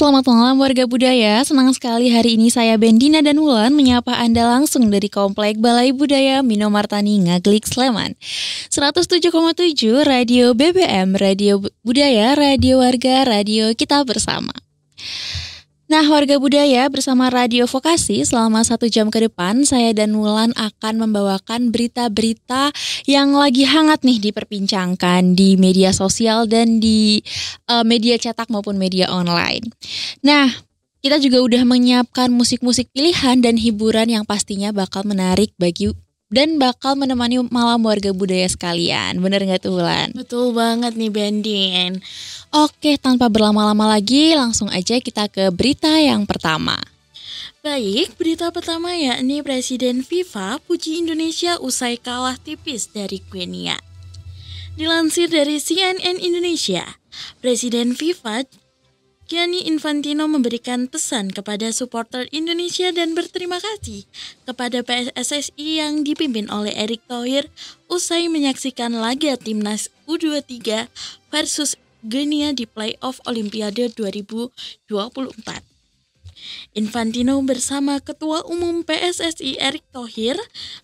Selamat malam warga budaya, senang sekali hari ini saya Bendina dan Wulan menyapa Anda langsung dari Komplek Balai Budaya Minomartani Ngaglik Sleman. 107,7 Radio BBM, Radio Budaya, Radio Warga, Radio Kita Bersama. Nah, warga budaya bersama Radio Vokasi selama 1 jam ke depan, saya dan Wulan akan membawakan berita-berita yang lagi hangat nih diperbincangkan di media sosial dan di media cetak maupun media online. Nah, kita juga udah menyiapkan musik-musik pilihan dan hiburan yang pastinya bakal menarik bagi dan bakal menemani malam warga budaya sekalian. Bener gak tuh Wulan? Betul banget nih Bendin. Oke, tanpa berlama-lama lagi langsung aja kita ke berita yang pertama. Baik, berita pertama yakni Presiden FIFA puji Indonesia usai kalah tipis dari Guinea. Dilansir dari CNN Indonesia, Presiden FIFA Gianni Infantino memberikan pesan kepada supporter Indonesia dan berterima kasih kepada PSSI yang dipimpin oleh Erick Thohir usai menyaksikan laga timnas U23 versus Guinea di playoff Olimpiade 2024. Infantino bersama Ketua Umum PSSI Erick Thohir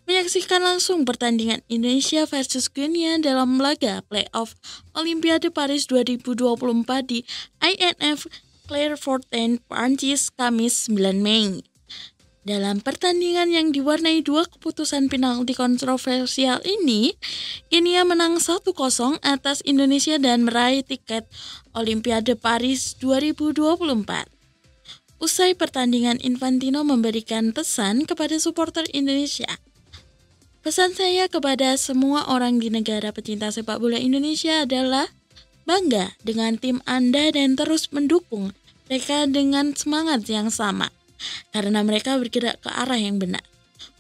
menyaksikan langsung pertandingan Indonesia versus Guinea dalam laga playoff Olimpiade Paris 2024 di INF Clairefontaine, Prancis, Kamis 9 Mei. Dalam pertandingan yang diwarnai 2 keputusan penalti kontroversial ini, Guinea menang 1-0 atas Indonesia dan meraih tiket Olimpiade Paris 2024. Usai pertandingan, Infantino memberikan pesan kepada supporter Indonesia. Pesan saya kepada semua orang di negara pecinta sepak bola Indonesia adalah bangga dengan tim Anda dan terus mendukung mereka dengan semangat yang sama, karena mereka bergerak ke arah yang benar.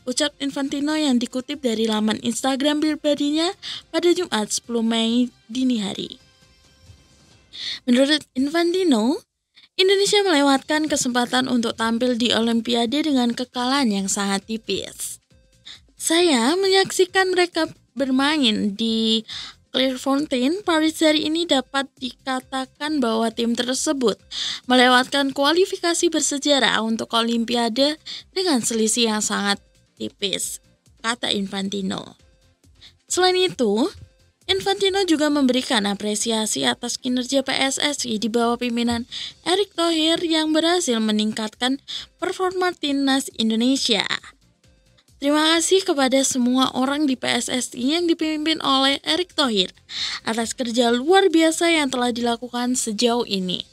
Ucap Infantino yang dikutip dari laman Instagram pribadinya pada Jumat 10 Mei dini hari. Menurut Infantino, Indonesia melewatkan kesempatan untuk tampil di Olimpiade dengan kekalahan yang sangat tipis. Saya menyaksikan mereka bermain di Clairefontaine, Paris hari ini dapat dikatakan bahwa tim tersebut melewatkan kualifikasi bersejarah untuk Olimpiade dengan selisih yang sangat tipis, kata Infantino. Selain itu, Infantino juga memberikan apresiasi atas kinerja PSSI di bawah pimpinan Erick Thohir yang berhasil meningkatkan performa timnas Indonesia. Terima kasih kepada semua orang di PSSI yang dipimpin oleh Erick Thohir atas kerja luar biasa yang telah dilakukan sejauh ini.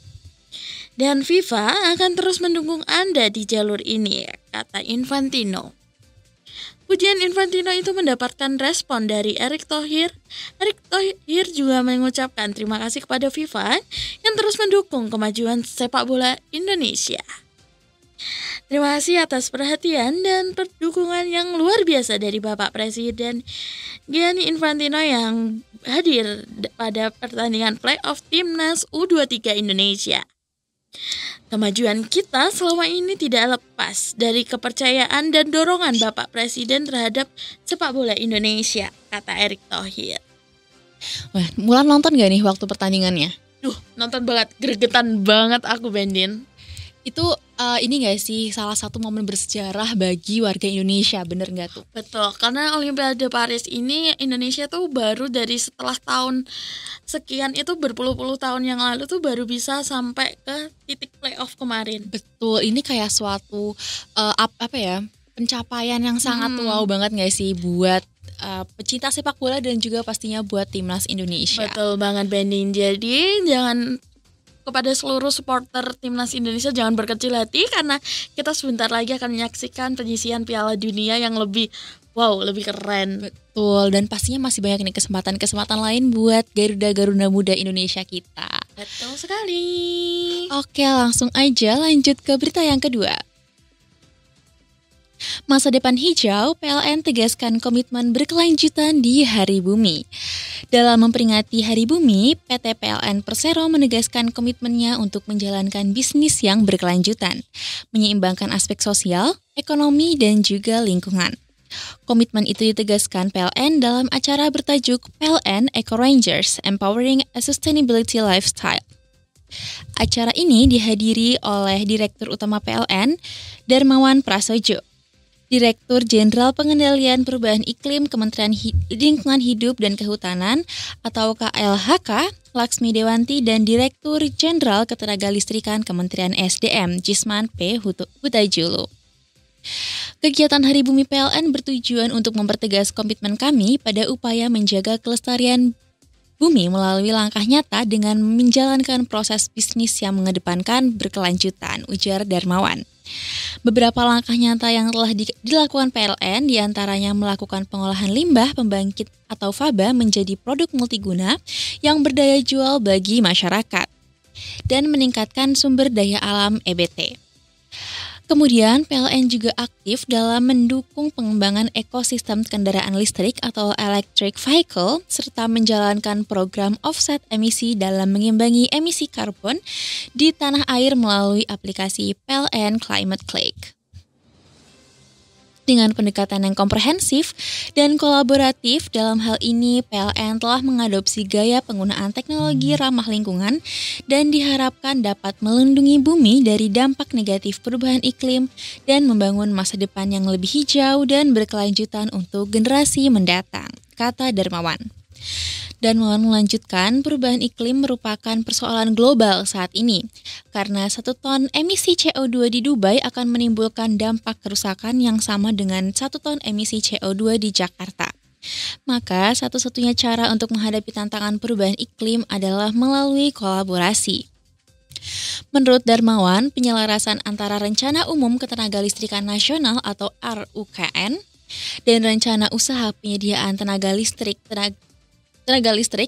Dan FIFA akan terus mendukung Anda di jalur ini, kata Infantino. Pujian Infantino itu mendapatkan respon dari Erick Thohir. Erick Thohir juga mengucapkan terima kasih kepada FIFA yang terus mendukung kemajuan sepak bola Indonesia. Terima kasih atas perhatian dan dukungan yang luar biasa dari Bapak Presiden Gianni Infantino yang hadir pada pertandingan playoff timnas U23 Indonesia. Kemajuan kita selama ini tidak lepas dari kepercayaan dan dorongan Bapak Presiden terhadap sepak bola Indonesia, kata Erick Thohir. Wah, Mulan nonton gak nih waktu pertandingannya? Nonton banget, gregetan banget aku Bendin. Itu ini gak sih salah satu momen bersejarah bagi warga Indonesia, bener gak tuh? Betul, karena Olimpiade Paris ini Indonesia tuh baru dari setelah tahun sekian itu berpuluh-puluh tahun yang lalu tuh baru bisa sampai ke titik playoff kemarin. Betul, ini kayak suatu pencapaian yang sangat wow banget gak sih buat pecinta sepak bola dan juga pastinya buat timnas Indonesia. Betul banget Bendin, jadi jangan kepada seluruh supporter timnas Indonesia jangan berkecil hati karena kita sebentar lagi akan menyaksikan penyisihan Piala Dunia yang lebih keren. Betul, dan pastinya masih banyak nih kesempatan lain buat Garuda muda Indonesia kita. Betul sekali. Oke, langsung aja lanjut ke berita yang kedua. Masa depan hijau, PLN tegaskan komitmen berkelanjutan di Hari Bumi. Dalam memperingati Hari Bumi, PT PLN Persero menegaskan komitmennya untuk menjalankan bisnis yang berkelanjutan, menyeimbangkan aspek sosial, ekonomi, dan juga lingkungan. Komitmen itu ditegaskan PLN dalam acara bertajuk PLN Eco Rangers Empowering a Sustainability Lifestyle. Acara ini dihadiri oleh Direktur Utama PLN, Darmawan Prasojo, Direktur Jenderal Pengendalian Perubahan Iklim Kementerian Lingkungan Hidup dan Kehutanan atau KLHK, Laksmi Dewanti, dan Direktur Jenderal Ketenagalistrikan Kementerian SDM, Jisman P. Hutajulu. Kegiatan Hari Bumi PLN bertujuan untuk mempertegas komitmen kami pada upaya menjaga kelestarian bumi melalui langkah nyata dengan menjalankan proses bisnis yang mengedepankan berkelanjutan, ujar Darmawan. Beberapa langkah nyata yang telah dilakukan PLN diantaranya melakukan pengolahan limbah pembangkit atau faba menjadi produk multiguna yang berdaya jual bagi masyarakat dan meningkatkan sumber daya alam EBT. Kemudian PLN juga aktif dalam mendukung pengembangan ekosistem kendaraan listrik atau electric vehicle serta menjalankan program offset emisi dalam mengimbangi emisi karbon di tanah air melalui aplikasi PLN Climate Click. Dengan pendekatan yang komprehensif dan kolaboratif, dalam hal ini PLN telah mengadopsi gaya penggunaan teknologi ramah lingkungan dan diharapkan dapat melindungi bumi dari dampak negatif perubahan iklim dan membangun masa depan yang lebih hijau dan berkelanjutan untuk generasi mendatang, kata Darmawan. Darmawan melanjutkan, perubahan iklim merupakan persoalan global saat ini, karena 1 ton emisi CO2 di Dubai akan menimbulkan dampak kerusakan yang sama dengan 1 ton emisi CO2 di Jakarta. Maka satu-satunya cara untuk menghadapi tantangan perubahan iklim adalah melalui kolaborasi. Menurut Darmawan, penyelarasan antara Rencana Umum Ketenagalistrikan Nasional atau RUKN dan Rencana Usaha Penyediaan Tenaga Listrik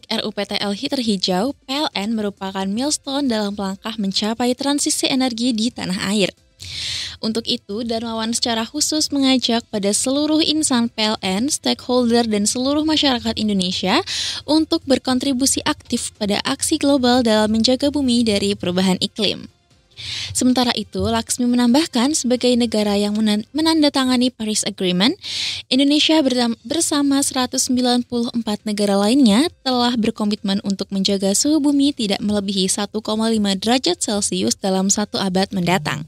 RUPTL Terhijau PLN merupakan milestone dalam langkah mencapai transisi energi di tanah air. Untuk itu, Darmawan secara khusus mengajak pada seluruh insan PLN, stakeholder, dan seluruh masyarakat Indonesia untuk berkontribusi aktif pada aksi global dalam menjaga bumi dari perubahan iklim. Sementara itu, Laksmi menambahkan sebagai negara yang menandatangani Paris Agreement, Indonesia bersama 194 negara lainnya telah berkomitmen untuk menjaga suhu bumi tidak melebihi 1,5 derajat Celcius dalam 1 abad mendatang.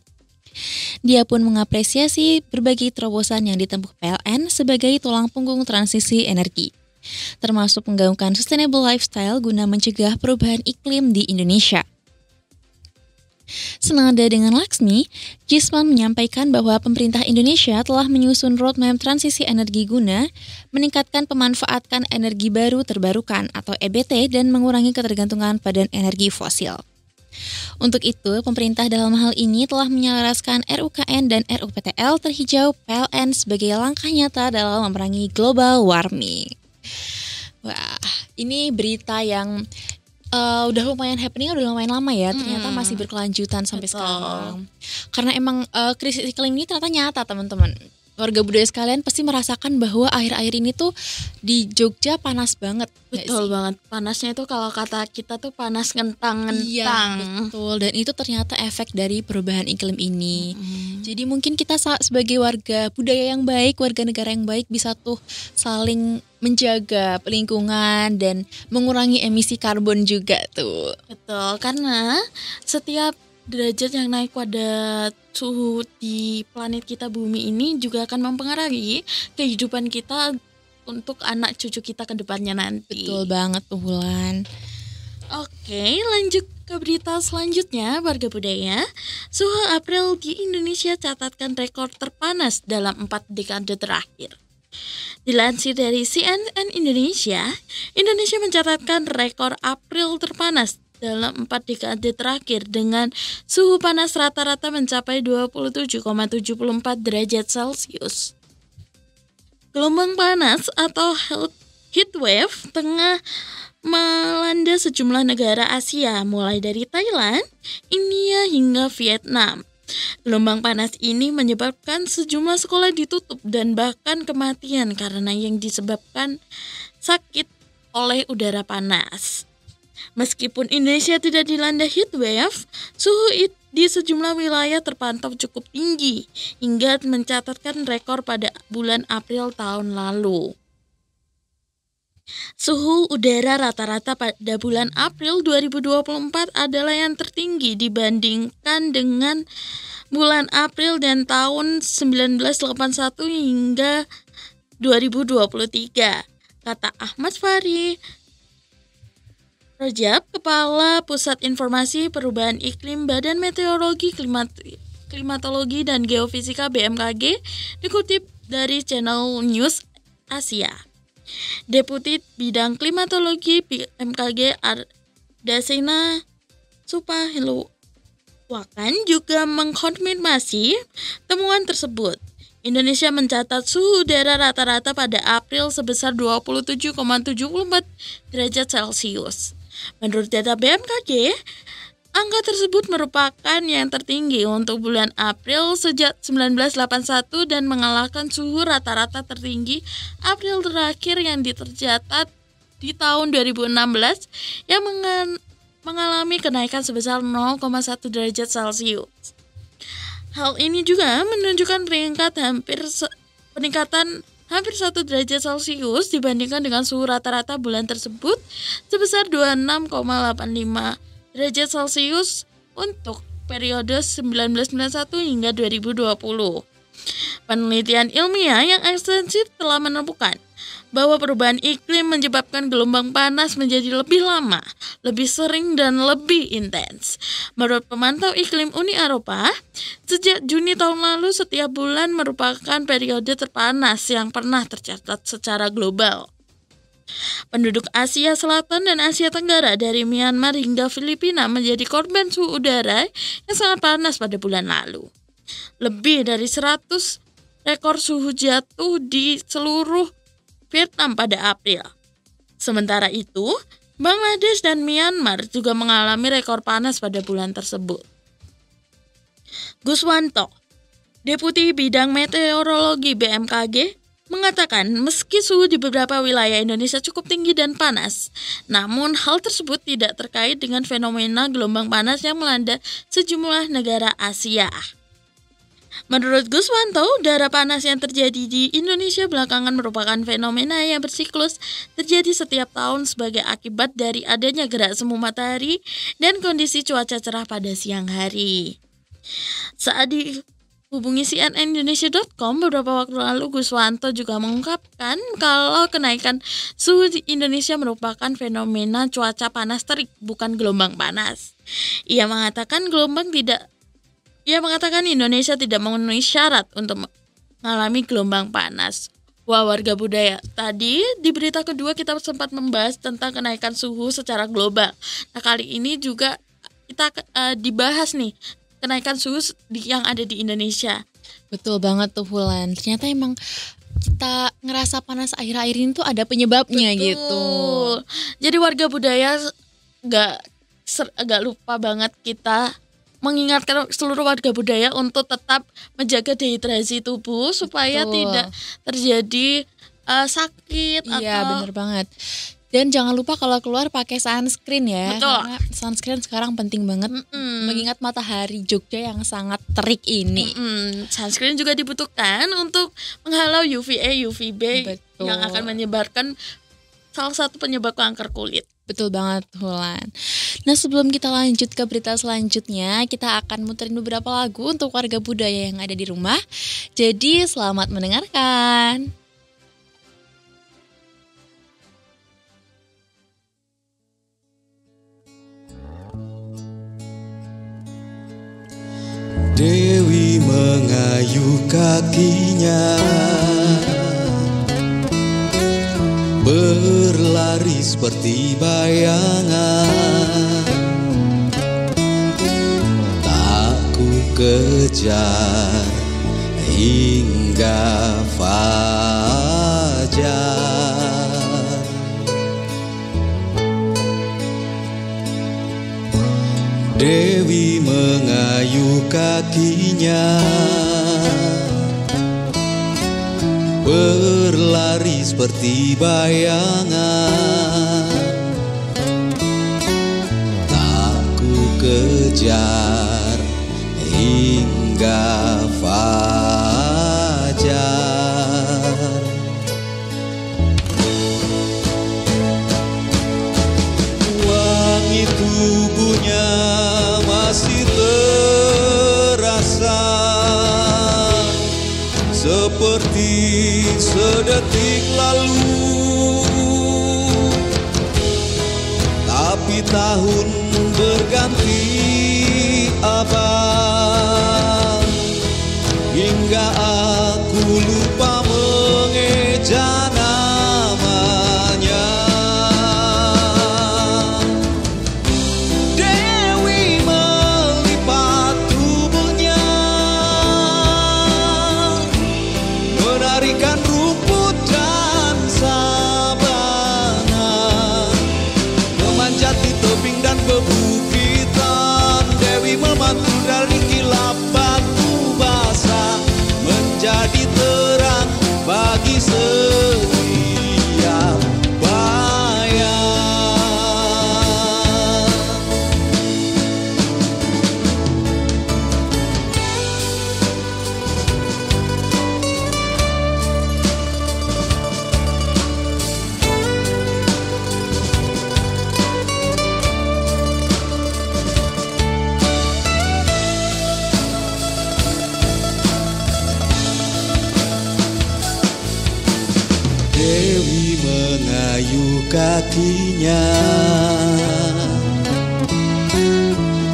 Dia pun mengapresiasi berbagai terobosan yang ditempuh PLN sebagai tulang punggung transisi energi, termasuk menggaungkan sustainable lifestyle guna mencegah perubahan iklim di Indonesia. Senada dengan Laksmi, Jisman menyampaikan bahwa pemerintah Indonesia telah menyusun roadmap transisi energi guna meningkatkan pemanfaatan energi baru terbarukan atau EBT dan mengurangi ketergantungan pada energi fosil. Untuk itu, pemerintah dalam hal ini telah menyelaraskan RUKN dan RUPTL Terhijau PLN sebagai langkah nyata dalam memerangi global warming. Wah, ini berita yang udah lumayan happening, udah lumayan lama ya, ternyata masih berkelanjutan sampai sekarang. Karena emang krisis iklim ini ternyata nyata, teman-teman. Warga budaya sekalian pasti merasakan bahwa akhir-akhir ini tuh di Jogja panas banget. Betul banget, panasnya itu kalau kata kita tuh panas ngentang-ngentang. Iya, betul. Dan itu ternyata efek dari perubahan iklim ini. Jadi mungkin kita sebagai warga budaya yang baik, warga negara yang baik bisa tuh saling menjaga lingkungan dan mengurangi emisi karbon juga tuh. Betul, karena setiap derajat yang naik pada suhu di planet kita bumi ini juga akan mempengaruhi kehidupan kita untuk anak cucu kita ke depannya nanti. Betul banget tuh, Wulan. Oke, lanjut ke berita selanjutnya, warga budaya. Suhu April di Indonesia catatkan rekor terpanas dalam 4 dekade terakhir. Dilansir dari CNN Indonesia, Indonesia mencatatkan rekor April terpanas dalam 4 dekade terakhir dengan suhu panas rata-rata mencapai 27,74 derajat Celcius. Gelombang panas atau heat wave tengah melanda sejumlah negara Asia, mulai dari Thailand, India, hingga Vietnam. Gelombang panas ini menyebabkan sejumlah sekolah ditutup dan bahkan kematian karena yang disebabkan sakit oleh udara panas. Meskipun Indonesia tidak dilanda heat wave, suhu di sejumlah wilayah terpantau cukup tinggi hingga mencatatkan rekor pada bulan April tahun lalu. Suhu udara rata-rata pada bulan April 2024 adalah yang tertinggi dibandingkan dengan bulan April dan tahun 1981 hingga 2023, kata Ahmad Fahri Rajab, Kepala Pusat Informasi Perubahan Iklim Badan Meteorologi, Klimatologi dan Geofisika BMKG, dikutip dari channel News Asia. Deputi Bidang Klimatologi BMKG Ardasena Supaheluwakan juga mengkonfirmasi temuan tersebut. Indonesia mencatat suhu udara rata-rata pada April sebesar 27,74 derajat Celcius. Menurut data BMKG, angka tersebut merupakan yang tertinggi untuk bulan April sejak 1981 dan mengalahkan suhu rata-rata tertinggi April terakhir yang tercatat di tahun 2016 yang mengalami kenaikan sebesar 0,1 derajat Celcius. Hal ini juga menunjukkan peningkatan hampir 1 derajat Celcius dibandingkan dengan suhu rata-rata bulan tersebut sebesar 26,85 derajat Celcius untuk periode 1991 hingga 2020. Penelitian ilmiah yang ekstensif telah menemukan bahwa perubahan iklim menyebabkan gelombang panas menjadi lebih lama, lebih sering, dan lebih intens. Menurut pemantau iklim Uni Eropa, sejak Juni tahun lalu setiap bulan merupakan periode terpanas yang pernah tercatat secara global. Penduduk Asia Selatan dan Asia Tenggara dari Myanmar hingga Filipina menjadi korban suhu udara yang sangat panas pada bulan lalu. Lebih dari 100 rekor suhu jatuh di seluruh Vietnam pada April. Sementara itu, Bangladesh dan Myanmar juga mengalami rekor panas pada bulan tersebut. Guswanto, Deputi Bidang Meteorologi BMKG, mengatakan meski suhu di beberapa wilayah Indonesia cukup tinggi dan panas, namun hal tersebut tidak terkait dengan fenomena gelombang panas yang melanda sejumlah negara Asia. Menurut Guswanto, udara panas yang terjadi di Indonesia belakangan merupakan fenomena yang bersiklus terjadi setiap tahun sebagai akibat dari adanya gerak semu matahari dan kondisi cuaca cerah pada siang hari. Saat dihubungi cnnindonesia.com beberapa waktu lalu, Guswanto juga mengungkapkan kalau kenaikan suhu di Indonesia merupakan fenomena cuaca panas terik, bukan gelombang panas. Ia mengatakan Indonesia tidak memenuhi syarat untuk mengalami gelombang panas. Wah, warga budaya. Tadi di berita kedua kita sempat membahas tentang kenaikan suhu secara global. Nah, kali ini juga kita dibahas nih kenaikan suhu yang ada di Indonesia. Betul banget tuh Wulan. Ternyata emang kita ngerasa panas akhir-akhir ini tuh ada penyebabnya. Betul. Gitu. Jadi warga budaya gak lupa banget kita mengingatkan seluruh warga budaya untuk tetap menjaga dehidrasi tubuh supaya tidak terjadi sakit. Iya, benar banget. Dan jangan lupa kalau keluar pakai sunscreen ya. Betul. Karena sunscreen sekarang penting banget mengingat matahari Jogja yang sangat terik ini. Sunscreen juga dibutuhkan untuk menghalau UVA, UVB. Betul. Yang akan menyebarkan salah satu penyebab kanker kulit. Betul banget, Wulan. Nah, sebelum kita lanjut ke berita selanjutnya, kita akan muterin beberapa lagu untuk warga budaya yang ada di rumah. Jadi, selamat mendengarkan. Dewi mengayuh kakinya, berlari seperti bayangan, tak ku kejar hingga fajar. Dewi mengayuh kakinya, berlari seperti bayangan, tak ku kejar hingga fajar. seperti sedetik lalu, tapi tahun berganti abad, hingga aku lupa mengeja namanya. Dewi melipat tubuhnya, menarikan rumput dan sabana, memanjat di tebing dan bebukitan. Dewi memantul dari kilap batu basah, menjadi terang bagi setiap bayang. Dewi mengayuh kakinya,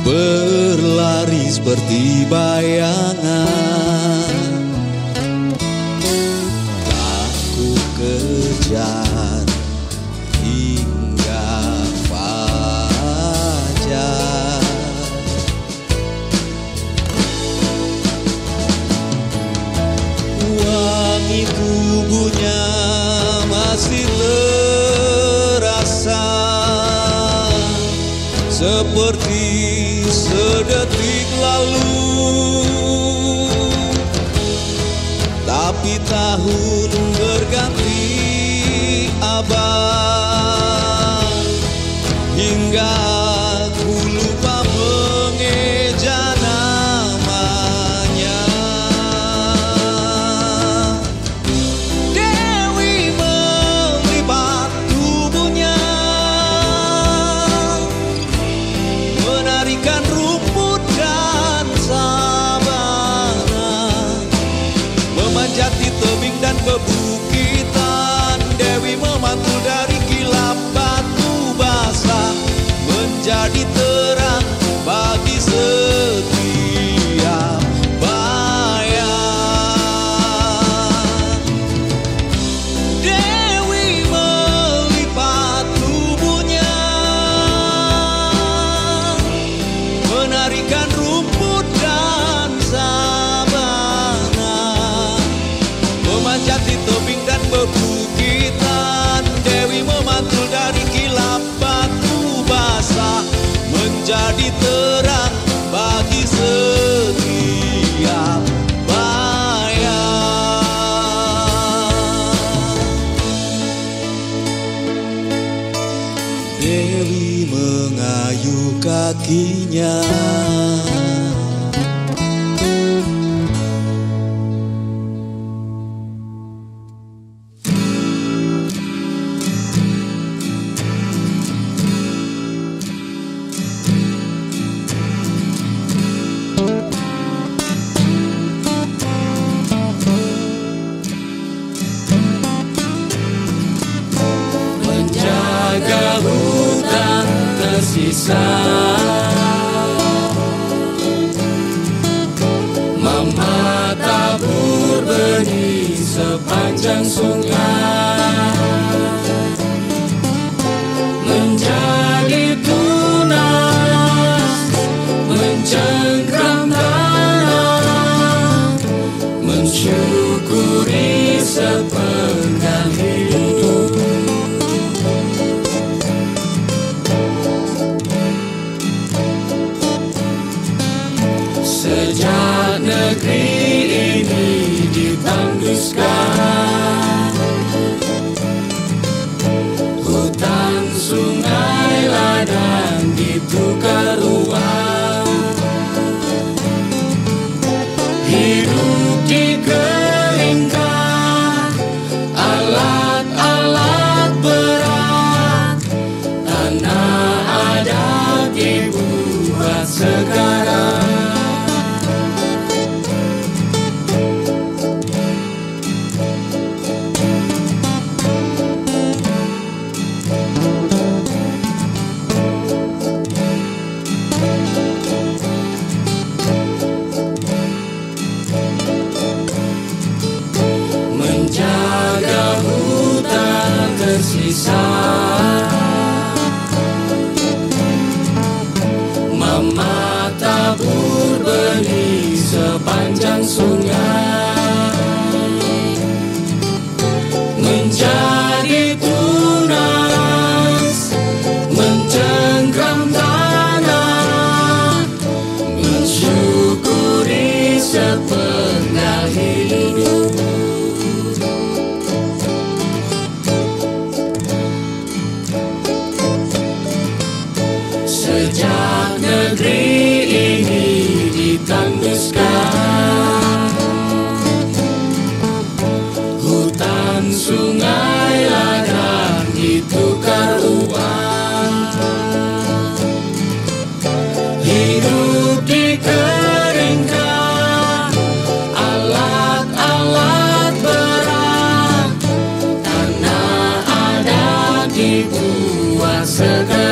berlari seperti bayangan. Aku kejar hingga fajar. Wangi tubuhnya masih terasa seperti sedetik lalu, tapi tahun berganti abad, hingga aku lupa mengeja namanya. Dewi melipat tubuhnya, menarikan rumput dan sabana, memanjat di tebing dan bebukitan. Dewi memantul dari kilap batu basah, menjadi terang bagi setiap bayang. Dewi melipat tubuhnya, menarikan rumput dan sabana, memanjat di tebing dan bebukitan. Dewi memantul dari kilap batu basah, menjadi terang bagi setiap bayang. Dewi mengayuh kakinya, menjaga hutan tersisa, mematabur benih sepanjang sungai, menjadi tunas, mencengkram tanah, mensyukuri sepenggal hidup. Sejak negeri ini ditanduskan, hutan, sungai, ladang ditukar ruang, hidup dikeringkan, alat-alat berat, tanah adat dibuat sekarang. gelisah, Mama tabur benih sepanjang sungai, menjadi tunas, mencengkram tanah, mensyukuri sepenggal hidup. Sejak negeri ini ditanduskan, hutan, sungai, ladang ditukar uang, hidup dikeringkan, alat-alat berat, tanah adat dibuat segera.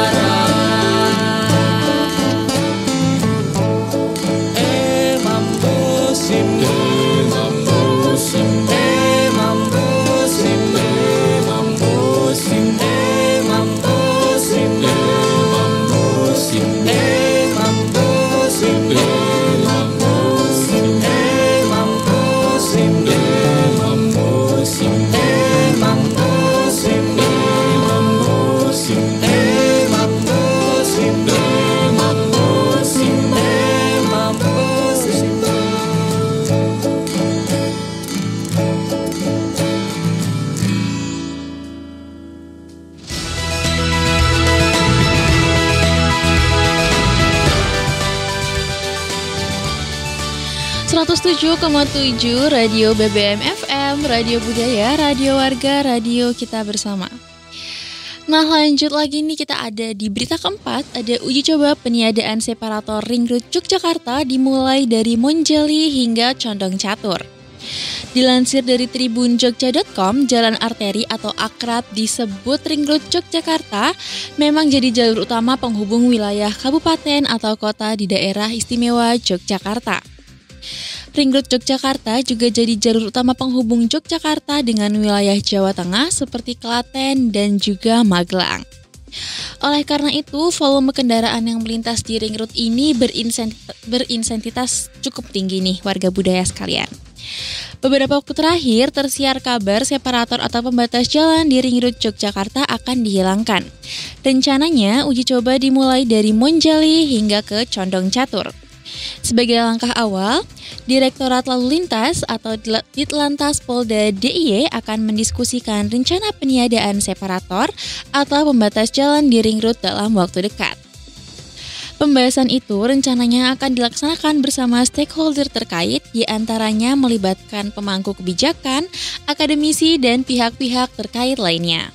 .7 Radio BBM FM, Radio Budaya, Radio Warga, Radio Kita Bersama. Nah, lanjut lagi nih, kita ada di berita keempat. Ada uji coba peniadaan separator Ring Road Yogyakarta dimulai dari Monjali hingga Condong Catur. Dilansir dari tribunjogja.com, jalan arteri atau akrab disebut Ring Road Yogyakarta memang jadi jalur utama penghubung wilayah kabupaten atau kota di daerah istimewa Yogyakarta. Ring Road Yogyakarta juga jadi jalur utama penghubung Yogyakarta dengan wilayah Jawa Tengah seperti Klaten dan juga Magelang. Oleh karena itu, volume kendaraan yang melintas di Ring Road ini berintensitas cukup tinggi nih warga budaya sekalian. Beberapa waktu terakhir tersiar kabar separator atau pembatas jalan di Ring Road Yogyakarta akan dihilangkan. Rencananya uji coba dimulai dari Monjali hingga ke Condong Catur. Sebagai langkah awal, Direktorat Lalu Lintas atau Ditlantas Polda DIY akan mendiskusikan rencana peniadaan separator atau pembatas jalan di Ring Road dalam waktu dekat. Pembahasan itu rencananya akan dilaksanakan bersama stakeholder terkait, diantaranya melibatkan pemangku kebijakan, akademisi, dan pihak-pihak terkait lainnya.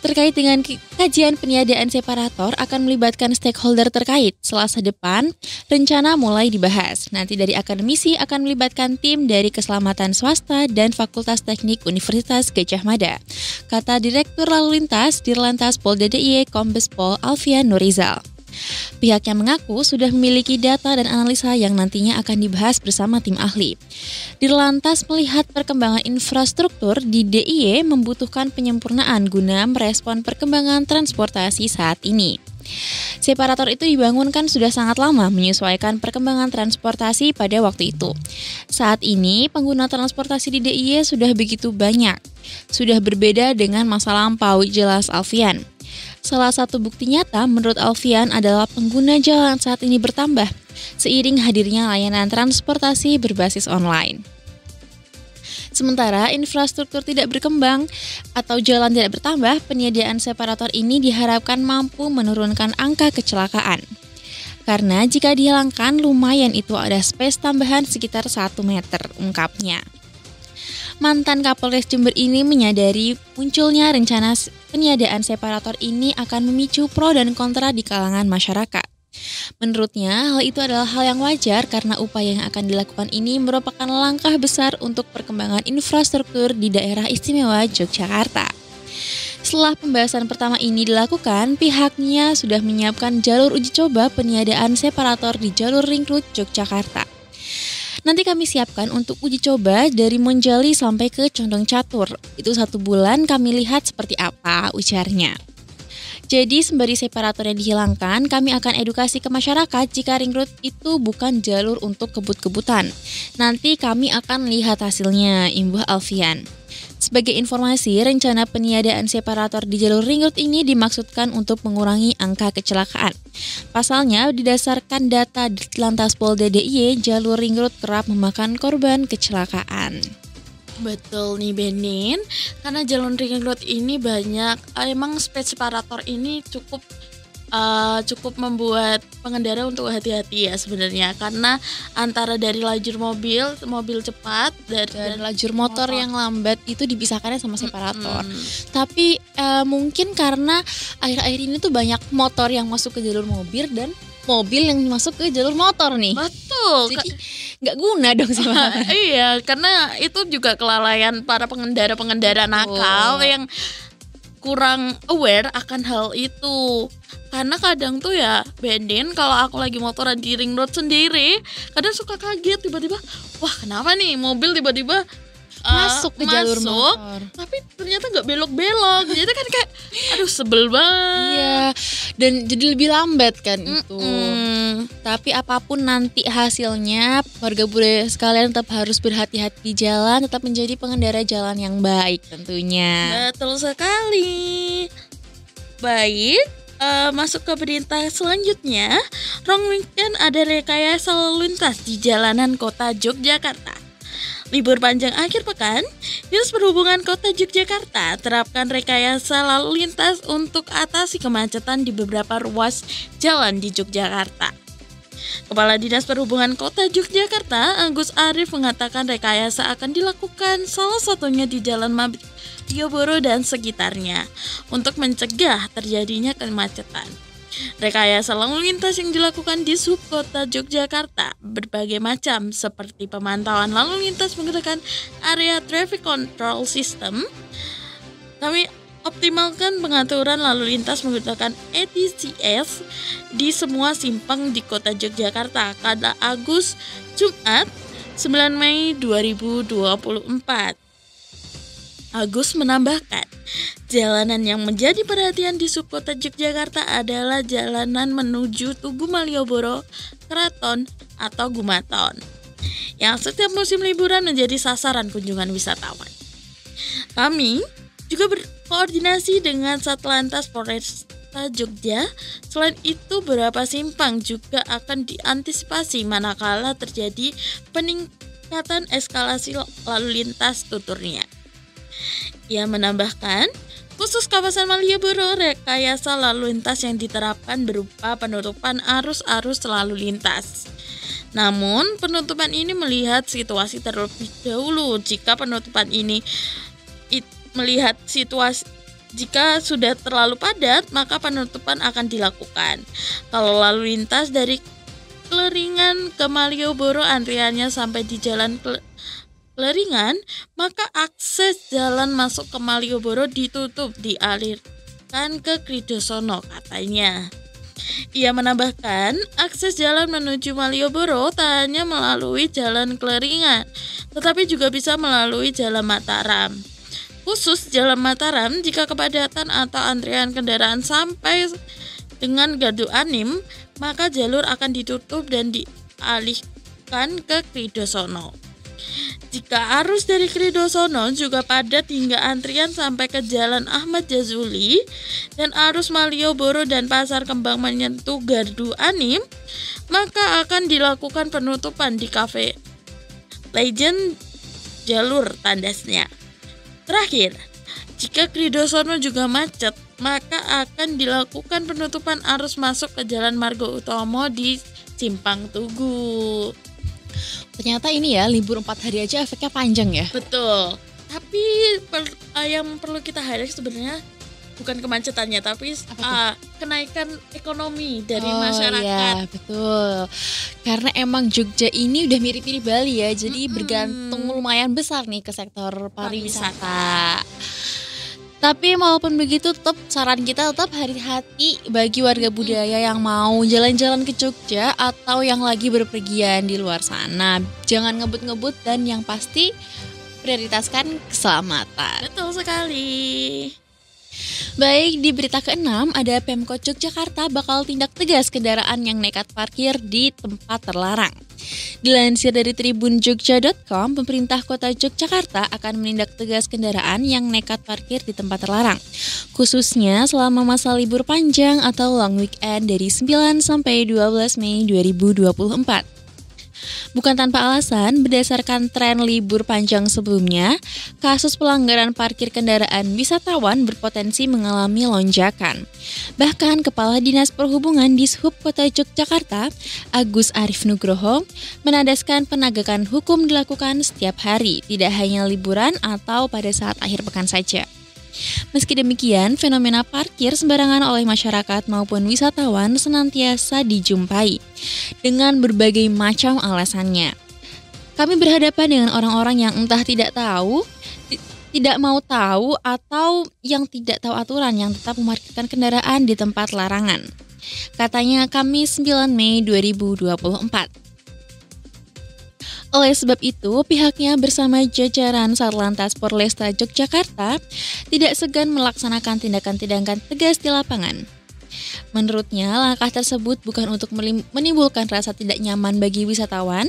Terkait dengan kajian peniadaan separator akan melibatkan stakeholder terkait. Selasa depan, rencana mulai dibahas. Nanti dari akademisi akan melibatkan tim dari keselamatan swasta dan Fakultas Teknik Universitas Gadjah Mada, kata Direktur Lalu Lintas Dirlantas Polda DIY Kombes Pol Alfian Nurizal. Pihaknya mengaku sudah memiliki data dan analisa yang nantinya akan dibahas bersama tim ahli. Dirlantas melihat perkembangan infrastruktur di DIY membutuhkan penyempurnaan guna merespon perkembangan transportasi saat ini. Separator itu dibangunkan sudah sangat lama menyesuaikan perkembangan transportasi pada waktu itu. Saat ini pengguna transportasi di DIY sudah begitu banyak. Sudah berbeda dengan masa lampau, jelas Alfian. Salah satu bukti nyata menurut Alfian adalah pengguna jalan saat ini bertambah seiring hadirnya layanan transportasi berbasis online. Sementara infrastruktur tidak berkembang atau jalan tidak bertambah, peniadaan separator ini diharapkan mampu menurunkan angka kecelakaan. Karena jika dihilangkan lumayan itu ada space tambahan sekitar 1 meter, ungkapnya. Mantan Kapolres Jember ini menyadari munculnya rencana peniadaan separator ini akan memicu pro dan kontra di kalangan masyarakat. Menurutnya, hal itu adalah hal yang wajar karena upaya yang akan dilakukan ini merupakan langkah besar untuk perkembangan infrastruktur di daerah istimewa Yogyakarta. Setelah pembahasan pertama ini dilakukan, pihaknya sudah menyiapkan jalur uji coba peniadaan separator di jalur Ring Road Yogyakarta. Nanti kami siapkan untuk uji coba dari Monjali sampai ke Condong Catur. Itu 1 bulan kami lihat seperti apa ujarnya. Jadi sembari separator yang dihilangkan, kami akan edukasi ke masyarakat jika ring road itu bukan jalur untuk kebut-kebutan. Nanti kami akan lihat hasilnya, imbuh Alfian. Sebagai informasi, rencana peniadaan separator di jalur ring road ini dimaksudkan untuk mengurangi angka kecelakaan. Pasalnya, didasarkan data Ditlantas Polda DIY, jalur ring road kerap memakan korban kecelakaan. Betul nih Benin, karena jalur ring road ini banyak, emang speed separator ini cukup membuat pengendara untuk hati-hati ya sebenarnya, karena antara dari lajur mobil cepat dan lajur motor yang lambat itu dipisahkannya sama separator. Tapi mungkin karena akhir-akhir ini tuh banyak motor yang masuk ke jalur mobil dan mobil yang masuk ke jalur motor nih. Betul. Jadi nggak guna dong separator. Iya, karena itu juga kelalaian para pengendara nakal yang kurang aware akan hal itu. Karena kadang tuh ya Bendin, kalau aku lagi motoran di ring road sendiri, kadang suka kaget tiba-tiba, wah kenapa nih mobil tiba-tiba masuk ke jalur motor, tapi ternyata nggak belok-belok. Jadi kan kayak aduh sebel banget. Iya, dan jadi lebih lambat kan itu. Tapi apapun nanti hasilnya, warga budaya sekalian tetap harus berhati-hati di jalan, tetap menjadi pengendara jalan yang baik tentunya. Betul sekali. Baik, masuk ke berita selanjutnya. Rong weekend ada rekayasa lalu lintas di jalanan kota Yogyakarta. Libur panjang akhir pekan, Dinas Perhubungan Kota Yogyakarta terapkan rekayasa lalu lintas untuk atasi kemacetan di beberapa ruas jalan di Yogyakarta. Kepala Dinas Perhubungan Kota Yogyakarta, Agus Arif, mengatakan rekayasa akan dilakukan salah satunya di Jalan Malioboro dan sekitarnya untuk mencegah terjadinya kemacetan. Rekayasa lalu lintas yang dilakukan di subkota Yogyakarta berbagai macam, seperti pemantauan lalu lintas menggunakan area traffic control system. Kami optimalkan pengaturan lalu lintas menggunakan ETCS di semua simpang di kota Yogyakarta, kata Agus, Jumat 9 Mei 2024. Agus menambahkan, jalanan yang menjadi perhatian di subkota Yogyakarta adalah jalanan menuju Tugu Malioboro, Keraton, atau Gumaton, yang setiap musim liburan menjadi sasaran kunjungan wisatawan. Kami juga berkoordinasi dengan Satlantas Polresta Jogja. Selain itu, beberapa simpang juga akan diantisipasi manakala terjadi peningkatan eskalasi lalu lintas, tuturnya. Ia menambahkan, khusus kawasan Malioboro, rekayasa lalu lintas yang diterapkan berupa penutupan arus lalu lintas. Namun, penutupan ini melihat situasi terlebih dahulu. Jika penutupan ini melihat situasi, jika sudah terlalu padat, maka penutupan akan dilakukan. Kalau lalu lintas dari Kleringan ke Malioboro antriannya sampai di Jalan Kleringan, maka akses jalan masuk ke Malioboro ditutup, dialirkan ke Kridosono, katanya. Ia menambahkan, akses jalan menuju Malioboro tak hanya melalui Jalan Kleringan, tetapi juga bisa melalui Jalan Mataram. Khusus Jalan Mataram, jika kepadatan atau antrian kendaraan sampai dengan Gardu Anim, maka jalur akan ditutup dan dialihkan ke Kridosono. Jika arus dari Kridosono juga padat hingga antrian sampai ke Jalan Ahmad Jazuli dan arus Malioboro dan Pasar Kembang menyentuh Gardu Anim, maka akan dilakukan penutupan di Cafe Legend jalur tandasnya. Terakhir, jika Kridosono juga macet, maka akan dilakukan penutupan arus masuk ke Jalan Margo Utomo di Simpang Tugu. Ternyata ini ya, libur 4 hari aja efeknya panjang ya. Betul. Tapi yang perlu kita highlight sebenarnya bukan kemacetannya, tapi kenaikan ekonomi dari masyarakat. Iya, betul. Karena emang Jogja ini udah mirip-mirip Bali ya, jadi bergantung lumayan besar nih ke sektor pariwisata. Tapi walaupun begitu tetap saran kita tetap hati-hati bagi warga budaya yang mau jalan-jalan ke Jogja atau yang lagi berpergian di luar sana. Jangan ngebut-ngebut dan yang pasti prioritaskan keselamatan. Betul sekali. Baik, di berita ke-6 ada Pemkot Yogyakarta bakal tindak tegas kendaraan yang nekat parkir di tempat terlarang. Dilansir dari tribunjogja.com, pemerintah kota Yogyakarta akan menindak tegas kendaraan yang nekat parkir di tempat terlarang, khususnya selama masa libur panjang atau long weekend dari 9 sampai 12 Mei 2024. Bukan tanpa alasan, berdasarkan tren libur panjang sebelumnya, kasus pelanggaran parkir kendaraan wisatawan berpotensi mengalami lonjakan. Bahkan Kepala Dinas Perhubungan Dishub Kota Yogyakarta, Agus Arif Nugroho, menandaskan penegakan hukum dilakukan setiap hari, tidak hanya liburan atau pada saat akhir pekan saja. Meski demikian, fenomena parkir sembarangan oleh masyarakat maupun wisatawan senantiasa dijumpai dengan berbagai macam alasannya. Kami berhadapan dengan orang-orang yang entah tidak tahu, tidak mau tahu, atau yang tidak tahu aturan yang tetap memarkirkan kendaraan di tempat larangan. Katanya Kamis 9 Mei 2024. Oleh sebab itu, pihaknya bersama jajaran Satlantas Polresta Yogyakarta tidak segan melaksanakan tindakan-tindakan tegas di lapangan. Menurutnya, langkah tersebut bukan untuk menimbulkan rasa tidak nyaman bagi wisatawan,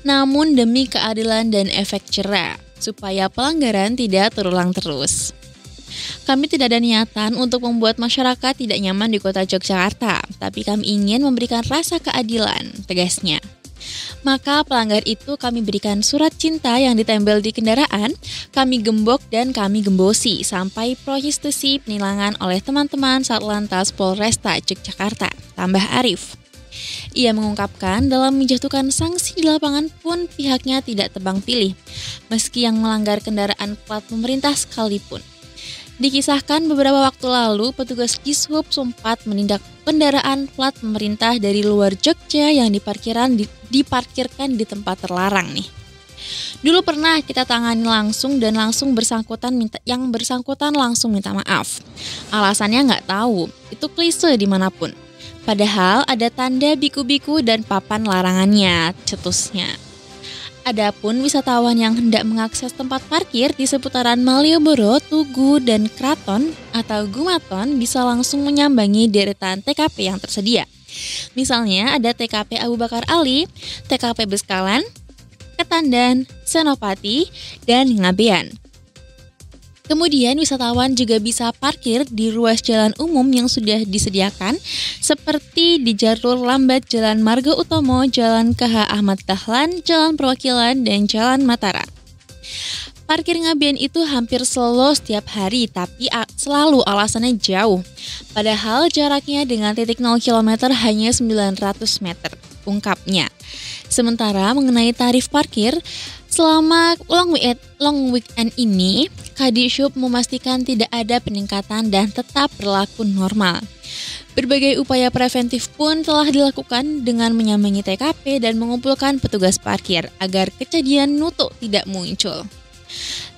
namun demi keadilan dan efek jera, supaya pelanggaran tidak terulang terus. Kami tidak ada niatan untuk membuat masyarakat tidak nyaman di kota Yogyakarta, tapi kami ingin memberikan rasa keadilan, tegasnya. Maka pelanggar itu kami berikan surat cinta yang ditempel di kendaraan, kami gembok dan kami gembosi sampai prostitusi penilangan oleh teman-teman Satlantas Polresta Yogyakarta, tambah Arif. Ia mengungkapkan dalam menjatuhkan sanksi di lapangan pun pihaknya tidak tebang pilih, meski yang melanggar kendaraan plat pemerintah sekalipun. Dikisahkan beberapa waktu lalu, petugas Dishub sempat menindak kendaraan plat pemerintah dari luar Jogja yang diparkirkan di tempat terlarang nih. Dulu pernah kita tangani langsung dan yang bersangkutan langsung minta maaf. Alasannya nggak tahu, itu klise dimanapun. Padahal ada tanda biku-biku dan papan larangannya, cetusnya. Adapun wisatawan yang hendak mengakses tempat parkir di seputaran Malioboro, Tugu, dan Kraton atau Gumaton bisa langsung menyambangi deretan TKP yang tersedia. Misalnya ada TKP Abu Bakar Ali, TKP Beskalan, Ketandan, Senopati, dan Ngabean. Kemudian wisatawan juga bisa parkir di ruas jalan umum yang sudah disediakan seperti di jalur lambat Jalan Marga Utomo, Jalan KH Ahmad Dahlan, Jalan Perwakilan, dan Jalan Mataram. Parkir Ngabean itu hampir selalu setiap hari, tapi selalu alasannya jauh. Padahal jaraknya dengan titik 0 km hanya 900 meter, ungkapnya. Sementara mengenai tarif parkir, selama long weekend ini, Kadishub memastikan tidak ada peningkatan dan tetap berlaku normal. Berbagai upaya preventif pun telah dilakukan dengan menyambangi TKP dan mengumpulkan petugas parkir agar kejadian nutuk tidak muncul.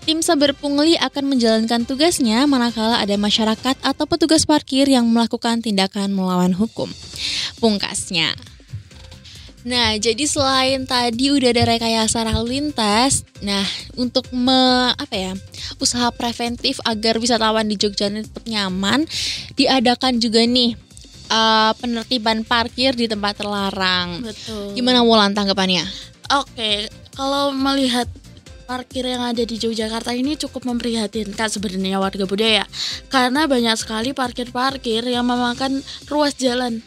Tim Saber Pungli akan menjalankan tugasnya manakala ada masyarakat atau petugas parkir yang melakukan tindakan melawan hukum, pungkasnya. Nah, jadi selain tadi udah ada rekayasa lalu lintas, nah untuk usaha preventif agar wisatawan di Jogja tetap nyaman, diadakan juga nih penertiban parkir di tempat terlarang. Betul. Gimana Wulan tanggapannya? Oke, kalau melihat parkir yang ada di Yogyakarta ini cukup memprihatinkan sebenarnya warga budaya, karena banyak sekali parkir-parkir yang memakan ruas jalan.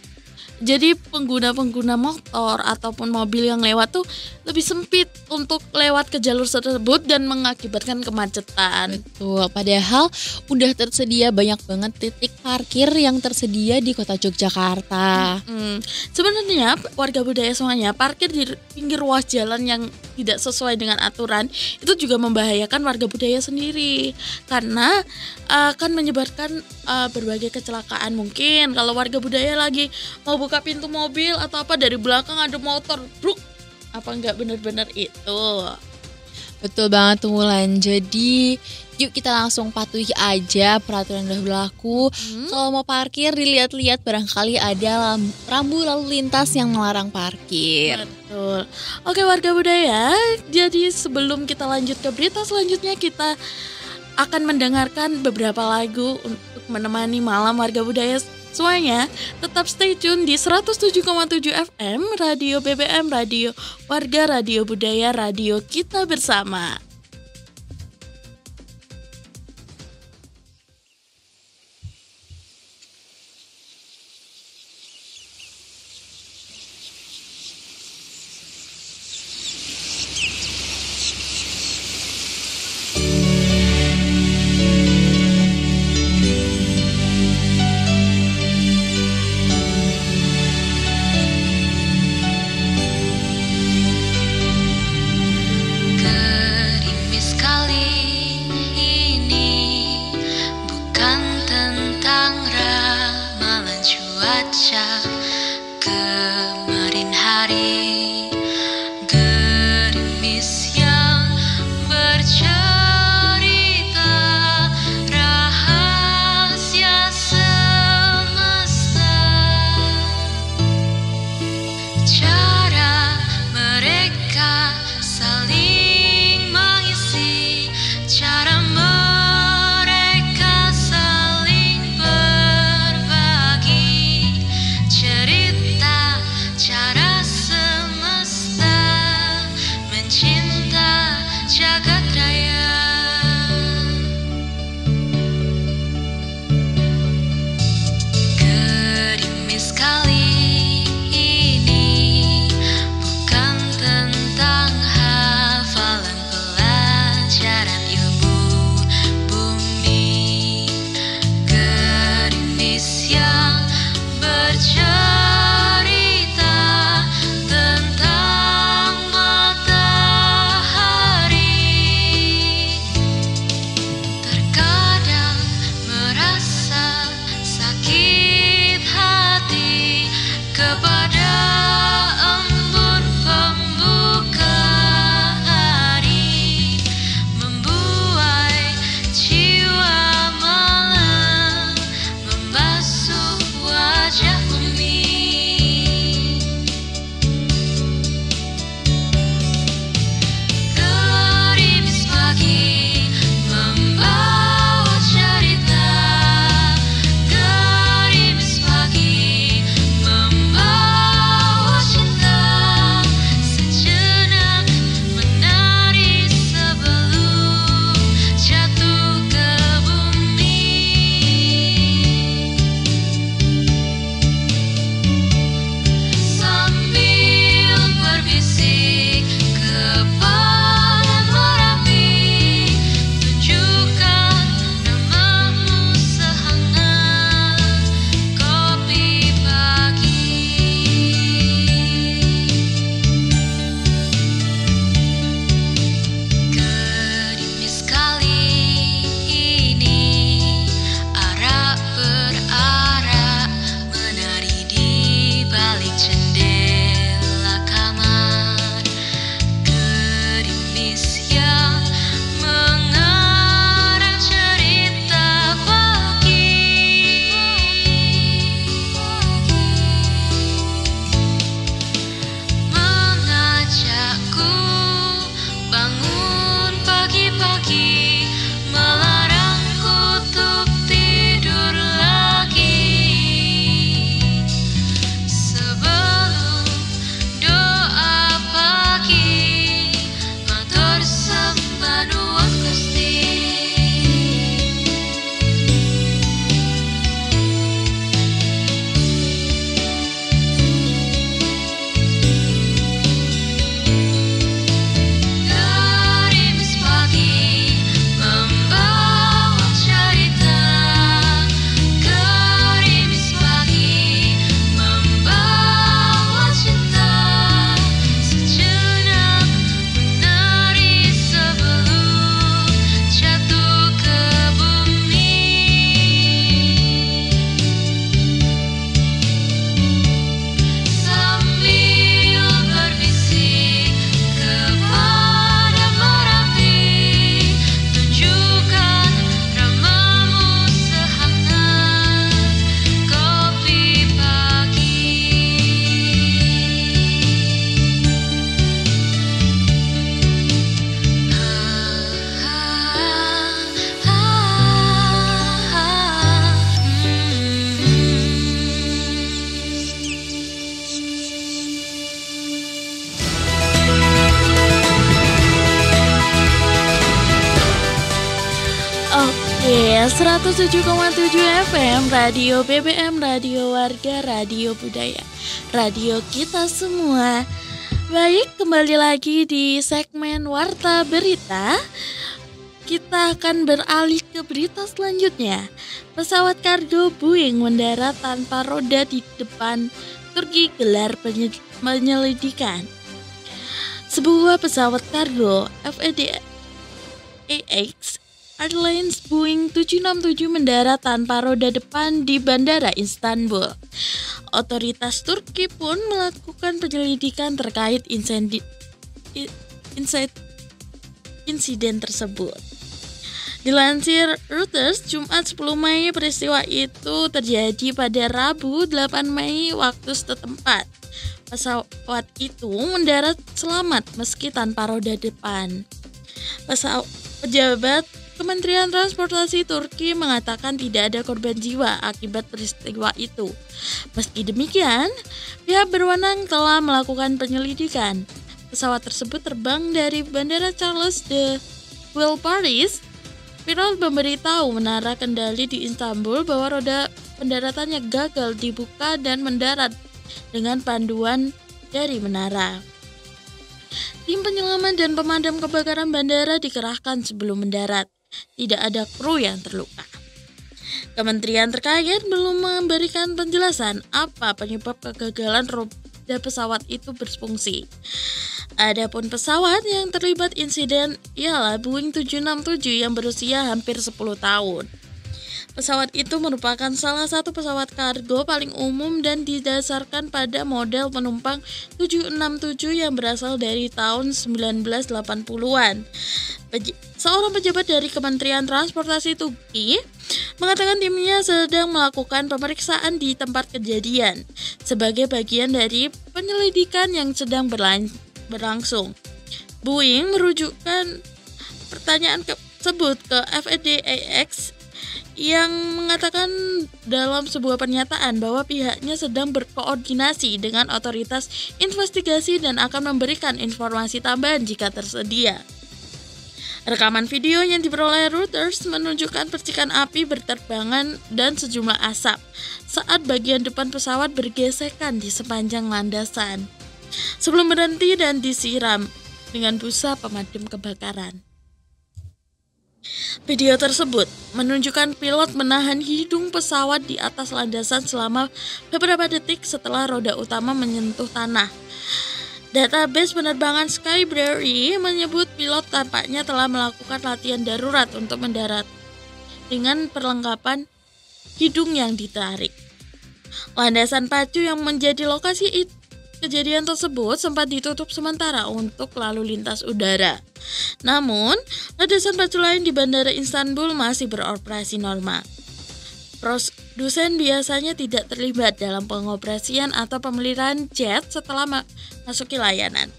Jadi pengguna-pengguna motor ataupun mobil yang lewat tuh lebih sempit untuk lewat ke jalur tersebut dan mengakibatkan kemacetan. Betul, padahal udah tersedia banyak banget titik parkir yang tersedia di kota Yogyakarta. Sebenarnya warga budaya semuanya parkir di pinggir ruas jalan yang tidak sesuai dengan aturan itu juga membahayakan warga budaya sendiri, karena akan menyebabkan berbagai kecelakaan. Mungkin kalau warga budaya lagi mau buka pintu mobil atau apa, dari belakang ada motor, bruk, apa enggak benar-benar itu. Betul banget tuh Wulan. Jadi yuk kita langsung patuhi aja peraturan yang udah berlaku. Kalau mau parkir dilihat-lihat, barangkali ada rambu lalu lintas yang melarang parkir. Betul. Oke warga budaya, jadi sebelum kita lanjut ke berita selanjutnya, kita akan mendengarkan beberapa lagu untuk menemani malam warga budaya semuanya. Tetap stay tune di 107,7 FM Radio BBM, Radio Warga, Radio Budaya, Radio Kita Bersama. Keringat Oke, 107,7 FM Radio BBM, Radio Warga, Radio Budaya, radio kita semua. Baik, kembali lagi di segmen Warta Berita. Kita akan beralih ke berita selanjutnya. Pesawat kargo Boeing mendarat tanpa roda di depan Turki, gelar penyelidikan. Sebuah pesawat kargo FedEx Airlines Boeing 767 mendarat tanpa roda depan di Bandara Istanbul. Otoritas Turki pun melakukan penyelidikan terkait insiden tersebut. Dilansir Reuters, Jumat 10 Mei, peristiwa itu terjadi pada Rabu 8 Mei waktu setempat. Pesawat itu mendarat selamat meski tanpa roda depan. Pejabat Kementerian Transportasi Turki mengatakan tidak ada korban jiwa akibat peristiwa itu. Meski demikian, pihak berwenang telah melakukan penyelidikan. Pesawat tersebut terbang dari Bandara Charles de Gaulle, Paris. Pilot memberitahu menara kendali di Istanbul bahwa roda pendaratannya gagal dibuka dan mendarat dengan panduan dari menara. Tim penyelamat dan pemadam kebakaran bandara dikerahkan sebelum mendarat. Tidak ada kru yang terluka. Kementerian terkait belum memberikan penjelasan apa penyebab kegagalan roda pesawat itu berfungsi. Adapun pesawat yang terlibat insiden ialah Boeing 767 yang berusia hampir 10 tahun. Pesawat itu merupakan salah satu pesawat kargo paling umum dan didasarkan pada model penumpang 767 yang berasal dari tahun 1980-an. Seorang pejabat dari Kementerian Transportasi Turki mengatakan timnya sedang melakukan pemeriksaan di tempat kejadian sebagai bagian dari penyelidikan yang sedang berlangsung. Boeing merujukkan pertanyaan tersebut ke FedEx yang mengatakan dalam sebuah pernyataan bahwa pihaknya sedang berkoordinasi dengan otoritas investigasi dan akan memberikan informasi tambahan jika tersedia. Rekaman video yang diperoleh Reuters menunjukkan percikan api berterbangan dan sejumlah asap saat bagian depan pesawat bergesekan di sepanjang landasan sebelum berhenti dan disiram dengan busa pemadam kebakaran. Video tersebut menunjukkan pilot menahan hidung pesawat di atas landasan selama beberapa detik setelah roda utama menyentuh tanah. Database penerbangan Skybrary menyebut pilot tampaknya telah melakukan latihan darurat untuk mendarat dengan perlengkapan hidung yang ditarik. Landasan pacu yang menjadi lokasi kejadian tersebut sempat ditutup sementara untuk lalu lintas udara. Namun, landasan pacu lain di Bandara Istanbul masih beroperasi normal. Produsen biasanya tidak terlibat dalam pengoperasian atau pemeliharaan jet setelah masuki layanan.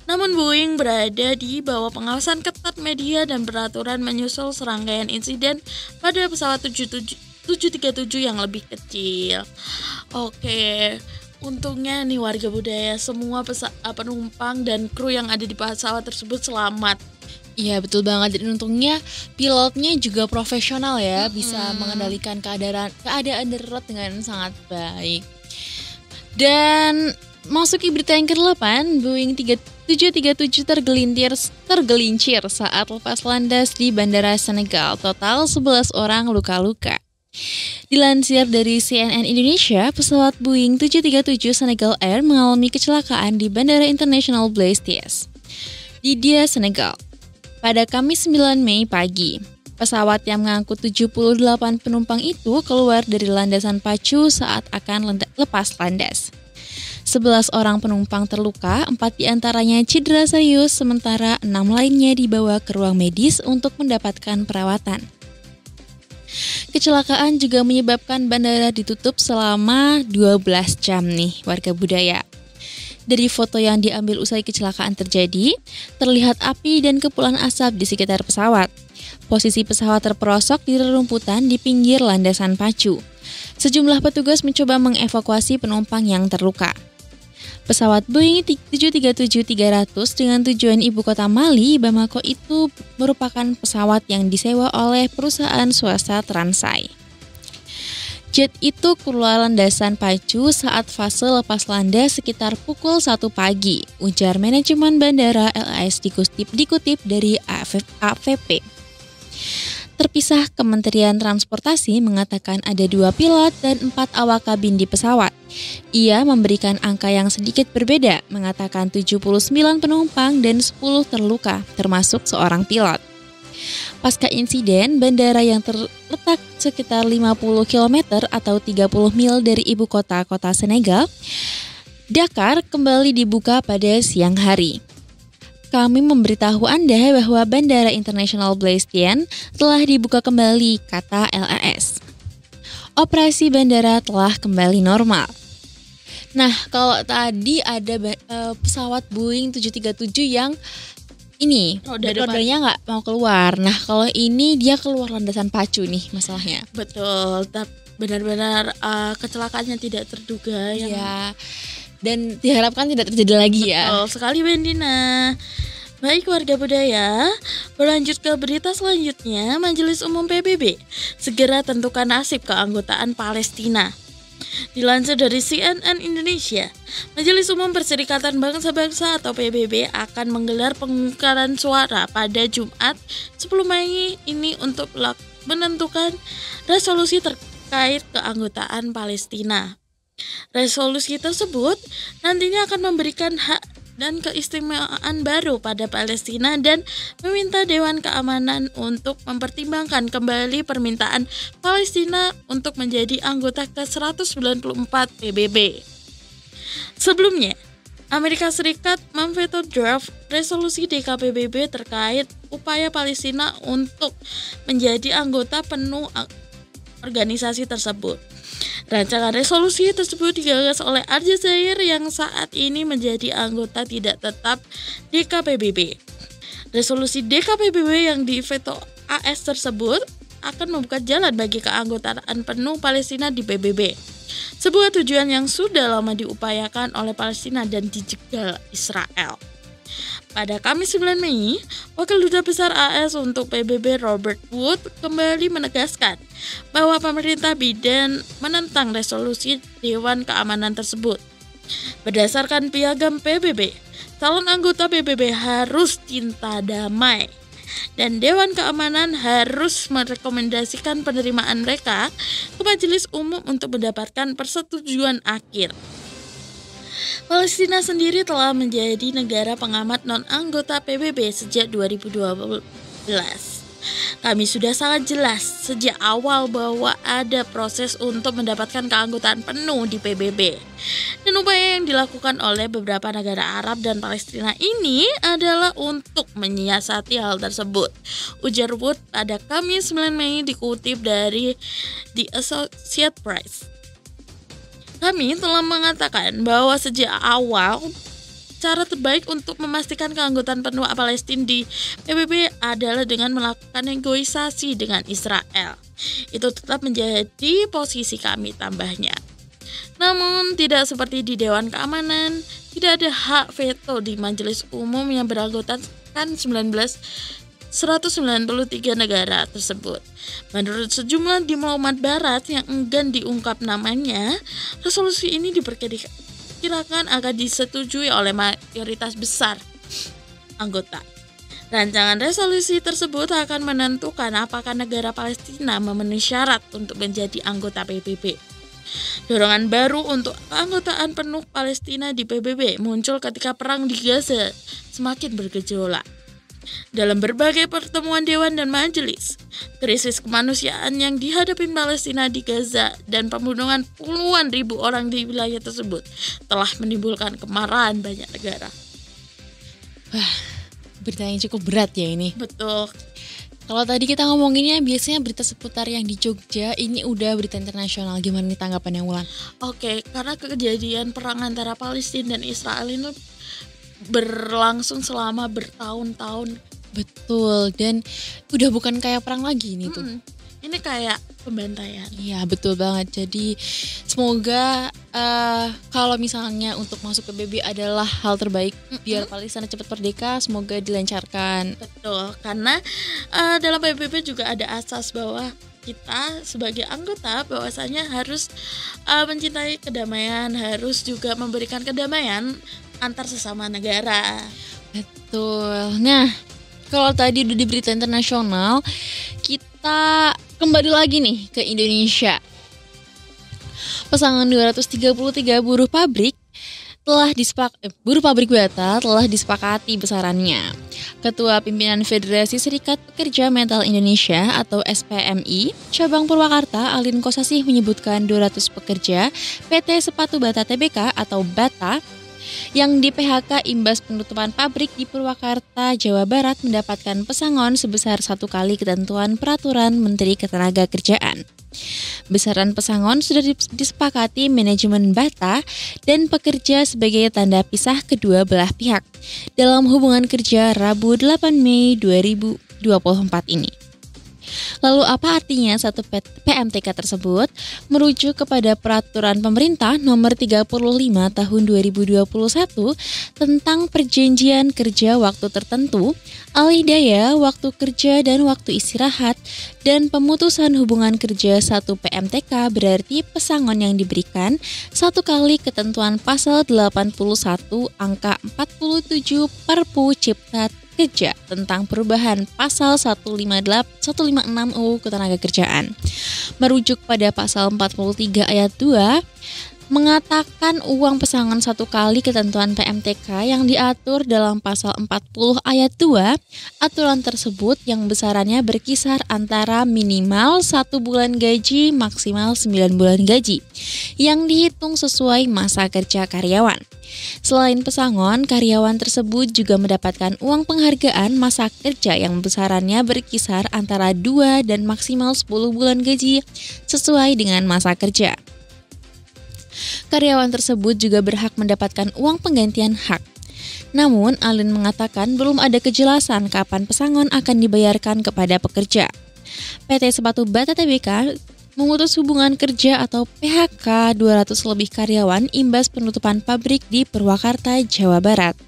Namun Boeing berada di bawah pengawasan ketat media dan peraturan menyusul serangkaian insiden pada pesawat 737 yang lebih kecil. Oke. Untungnya nih warga budaya, semua penumpang dan kru yang ada di pesawat tersebut selamat. Iya betul banget, dan untungnya pilotnya juga profesional ya, bisa mengendalikan keadaan darurat dengan sangat baik. Dan masuki berita yang ke-8, Boeing 737 tergelincir saat lepas landas di Bandara Senegal. Total 11 orang luka-luka. Dilansir dari CNN Indonesia, pesawat Boeing 737 Senegal Air mengalami kecelakaan di Bandara International Blaise Diagne di Dia, Senegal pada Kamis 9 Mei pagi. Pesawat yang mengangkut 78 penumpang itu keluar dari landasan pacu saat akan lepas landas. 11 orang penumpang terluka, 4 diantaranya cedera serius, sementara 6 lainnya dibawa ke ruang medis untuk mendapatkan perawatan. Kecelakaan juga menyebabkan bandara ditutup selama 12 jam nih warga budaya. Dari foto yang diambil usai kecelakaan terjadi, terlihat api dan kepulan asap di sekitar pesawat. Posisi pesawat terperosok di rerumputan di pinggir landasan pacu. Sejumlah petugas mencoba mengevakuasi penumpang yang terluka. Pesawat Boeing 737-300 dengan tujuan ibu kota Mali, Bamako itu merupakan pesawat yang disewa oleh perusahaan swasta Transai. Jet itu keluar landasan pacu saat fase lepas landas sekitar pukul 1 pagi, ujar manajemen bandara LAS dikutip dari AFP. Terpisah, Kementerian Transportasi mengatakan ada 2 pilot dan 4 awak kabin di pesawat. Ia memberikan angka yang sedikit berbeda, mengatakan 79 penumpang dan 10 terluka, termasuk seorang pilot. Pasca insiden, bandara yang terletak sekitar 50 km atau 30 mil dari ibu kota Senegal, Dakar, kembali dibuka pada siang hari. Kami memberitahu Anda bahwa Bandara Internasional Blaise Diagne telah dibuka kembali, kata LAS. Operasi bandara telah kembali normal. Nah, kalau tadi ada pesawat Boeing 737 yang ini roda-rodanya nggak mau keluar. Nah, kalau ini dia keluar landasan pacu nih masalahnya. Betul, benar-benar kecelakaannya tidak terduga. Ya, dan diharapkan tidak terjadi lagi ya. Betul sekali, Bendina. Baik warga budaya, berlanjut ke berita selanjutnya. Majelis Umum PBB segera tentukan nasib keanggotaan Palestina. Dilansir dari CNN Indonesia, Majelis Umum Perserikatan Bangsa-Bangsa atau PBB akan menggelar pengumpulan suara pada Jumat 10 Mei ini untuk menentukan resolusi terkait keanggotaan Palestina. Resolusi tersebut nantinya akan memberikan hak dan keistimewaan baru pada Palestina dan meminta Dewan Keamanan untuk mempertimbangkan kembali permintaan Palestina untuk menjadi anggota ke-194 PBB. Sebelumnya, Amerika Serikat memveto draft resolusi DKPBB terkait upaya Palestina untuk menjadi anggota penuh organisasi tersebut. Rancangan resolusi tersebut digagas oleh Aljazair yang saat ini menjadi anggota tidak tetap DKPBB. Resolusi DKPBB yang diveto AS tersebut akan membuka jalan bagi keanggotaan penuh Palestina di PBB. Sebuah tujuan yang sudah lama diupayakan oleh Palestina dan dijegal Israel. Pada Kamis 9 Mei, Wakil Duta Besar AS untuk PBB Robert Wood kembali menegaskan bahwa pemerintah Biden menentang resolusi Dewan Keamanan tersebut. Berdasarkan piagam PBB, calon anggota PBB harus cinta damai dan Dewan Keamanan harus merekomendasikan penerimaan mereka ke Majelis Umum untuk mendapatkan persetujuan akhir. Palestina sendiri telah menjadi negara pengamat non-anggota PBB sejak 2012. Kami sudah sangat jelas sejak awal bahwa ada proses untuk mendapatkan keanggotaan penuh di PBB. Dan upaya yang dilakukan oleh beberapa negara Arab dan Palestina ini adalah untuk menyiasati hal tersebut, ujar Wood pada Kamis 9 Mei dikutip dari The Associated Press. Kami telah mengatakan bahwa sejak awal cara terbaik untuk memastikan keanggotaan penuh Palestina di PBB adalah dengan melakukan negosiasi dengan Israel. Itu tetap menjadi posisi kami, tambahnya. Namun tidak seperti di Dewan Keamanan, tidak ada hak veto di Majelis Umum yang beranggotakan 193 negara tersebut. Menurut sejumlah diplomat barat yang enggan diungkap namanya, resolusi ini diperkirakan akan disetujui oleh mayoritas besar anggota. Rancangan resolusi tersebut akan menentukan apakah negara Palestina memenuhi syarat untuk menjadi anggota PBB. Dorongan baru untuk keanggotaan penuh Palestina di PBB muncul ketika perang di Gaza semakin bergejolak. Dalam berbagai pertemuan Dewan dan Majelis, krisis kemanusiaan yang dihadapi Palestina di Gaza dan pembunuhan puluhan ribu orang di wilayah tersebut telah menimbulkan kemarahan banyak negara. Wah, berita yang cukup berat ya ini. Betul. Kalau tadi kita ngomonginnya biasanya berita seputar yang di Jogja, ini udah berita internasional. Gimana nih tanggapannya, Wulan? Oke, karena kejadian perang antara Palestina dan Israel ini berlangsung selama bertahun-tahun. Betul, dan udah bukan kayak perang lagi ini tuh. Ini kayak pembantaian. Iya betul banget. Jadi semoga kalau misalnya untuk masuk PBB adalah hal terbaik biar Palestina cepat merdeka, semoga dilancarkan. Betul, karena dalam PBB juga ada asas bahwa kita sebagai anggota bahwasanya harus mencintai kedamaian, harus juga memberikan kedamaian antar sesama negara. Betul. Nah, kalau tadi udah di berita internasional, kita kembali lagi nih ke Indonesia. Pesangon 233 buruh pabrik buruh pabrik bata telah disepakati besarannya. Ketua Pimpinan Federasi Serikat Pekerja Metal Indonesia atau SPMI, Cabang Purwakarta, Alin Kosasih menyebutkan 200 pekerja PT Sepatu Bata Tbk atau Bata yang di PHK imbas penutupan pabrik di Purwakarta, Jawa Barat mendapatkan pesangon sebesar 1 kali ketentuan peraturan Menteri Ketenagakerjaan. Besaran pesangon sudah disepakati manajemen Bata dan pekerja sebagai tanda pisah kedua belah pihak dalam hubungan kerja Rabu 8 Mei 2024 ini. Lalu apa artinya satu PMTK tersebut? Merujuk kepada Peraturan Pemerintah Nomor 35 Tahun 2021 tentang Perjanjian Kerja Waktu Tertentu, alih daya, waktu kerja dan waktu istirahat, dan pemutusan hubungan kerja satu PMTK berarti pesangon yang diberikan 1 kali ketentuan pasal 81 angka 47 Perpu Cipta Kerja tentang perubahan pasal 156 UU Ketenagakerjaan. Merujuk pada pasal 43 ayat 2 mengatakan uang pesangon 1 kali ketentuan PMTK yang diatur dalam pasal 40 ayat 2, aturan tersebut yang besarannya berkisar antara minimal 1 bulan gaji maksimal 9 bulan gaji yang dihitung sesuai masa kerja karyawan. Selain pesangon, karyawan tersebut juga mendapatkan uang penghargaan masa kerja yang besarannya berkisar antara 2 dan maksimal 10 bulan gaji sesuai dengan masa kerja. Karyawan tersebut juga berhak mendapatkan uang penggantian hak. Namun, Alin mengatakan belum ada kejelasan kapan pesangon akan dibayarkan kepada pekerja. PT Sepatu Bata Tbk memutus hubungan kerja atau PHK 200 lebih karyawan imbas penutupan pabrik di Purwakarta, Jawa Barat.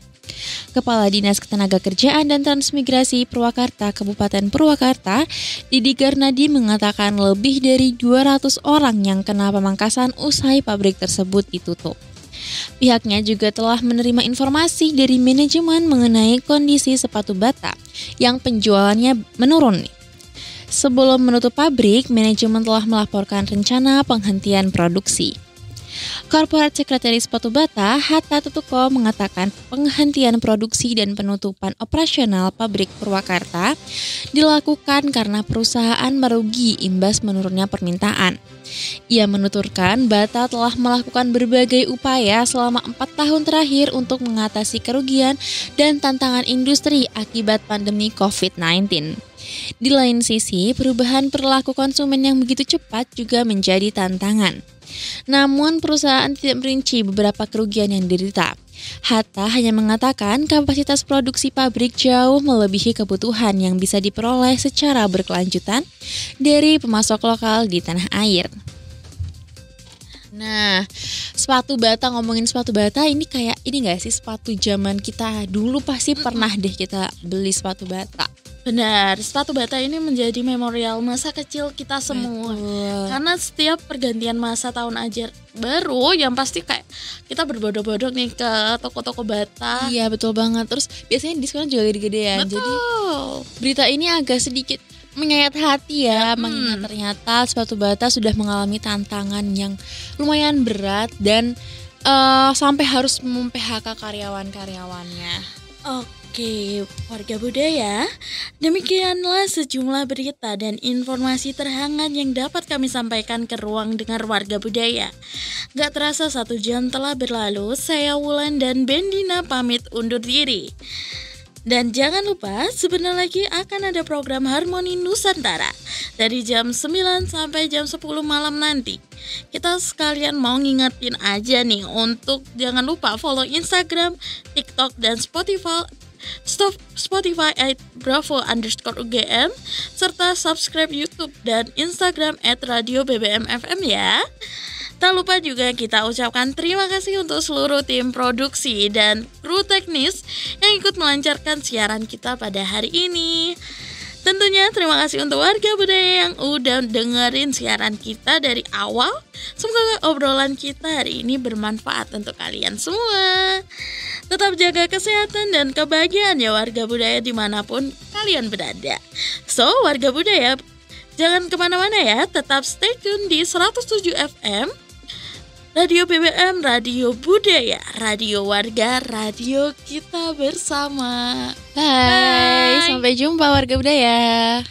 Kepala Dinas Ketenagakerjaan dan Transmigrasi Purwakarta Kabupaten Purwakarta, Didi Garnadi mengatakan lebih dari 200 orang yang kena pemangkasan usai pabrik tersebut ditutup. Pihaknya juga telah menerima informasi dari manajemen mengenai kondisi sepatu Bata yang penjualannya menurun. Sebelum menutup pabrik, manajemen telah melaporkan rencana penghentian produksi. Corporate Secretary Sepatu Bata, Hatta Tutuko, mengatakan penghentian produksi dan penutupan operasional pabrik Purwakarta dilakukan karena perusahaan merugi imbas menurunnya permintaan. Ia menuturkan Bata telah melakukan berbagai upaya selama 4 tahun terakhir untuk mengatasi kerugian dan tantangan industri akibat pandemi COVID-19. Di lain sisi, perubahan perilaku konsumen yang begitu cepat juga menjadi tantangan. Namun perusahaan tidak merinci beberapa kerugian yang diderita. Hatta hanya mengatakan kapasitas produksi pabrik jauh melebihi kebutuhan yang bisa diperoleh secara berkelanjutan dari pemasok lokal di tanah air. Nah, sepatu Bata, ngomongin sepatu Bata ini kayak ini gak sih sepatu zaman kita dulu pasti pernah deh kita beli sepatu Bata. Benar, sepatu Bata ini menjadi memorial masa kecil kita semua. Betul. Karena setiap pergantian masa tahun ajar baru yang pasti kayak kita berbodong-bodong nih ke toko-toko Bata. Iya betul banget. Terus biasanya diskon juga gede-gedean. Betul. Jadi berita ini agak sedikit menyayat hati ya, mengingat ternyata sepatu Bata sudah mengalami tantangan yang lumayan berat dan sampai harus mem-PHK karyawan-karyawannya. Oke, warga budaya, demikianlah sejumlah berita dan informasi terhangat yang dapat kami sampaikan ke ruang dengar warga budaya. Gak terasa 1 jam telah berlalu, saya Wulan dan Bendina pamit undur diri. Dan jangan lupa, sebentar lagi akan ada program Harmoni Nusantara dari jam 9 sampai jam 10 malam nanti. Kita sekalian mau ngingetin aja nih untuk jangan lupa follow Instagram, TikTok, dan Spotify Spotify @bravo_UGM, serta subscribe YouTube dan Instagram @radio_bbm_fm ya. Tak lupa juga kita ucapkan terima kasih untuk seluruh tim produksi dan kru teknis yang ikut melancarkan siaran kita pada hari ini. Tentunya terima kasih untuk warga budaya yang udah dengerin siaran kita dari awal. Semoga obrolan kita hari ini bermanfaat untuk kalian semua. Tetap jaga kesehatan dan kebahagiaan ya warga budaya dimanapun kalian berada. So, warga budaya, jangan kemana-mana ya, tetap stay tune di 107 FM Radio BBM, Radio Budaya, Radio Warga, Radio kita bersama. Bye. Sampai jumpa warga budaya.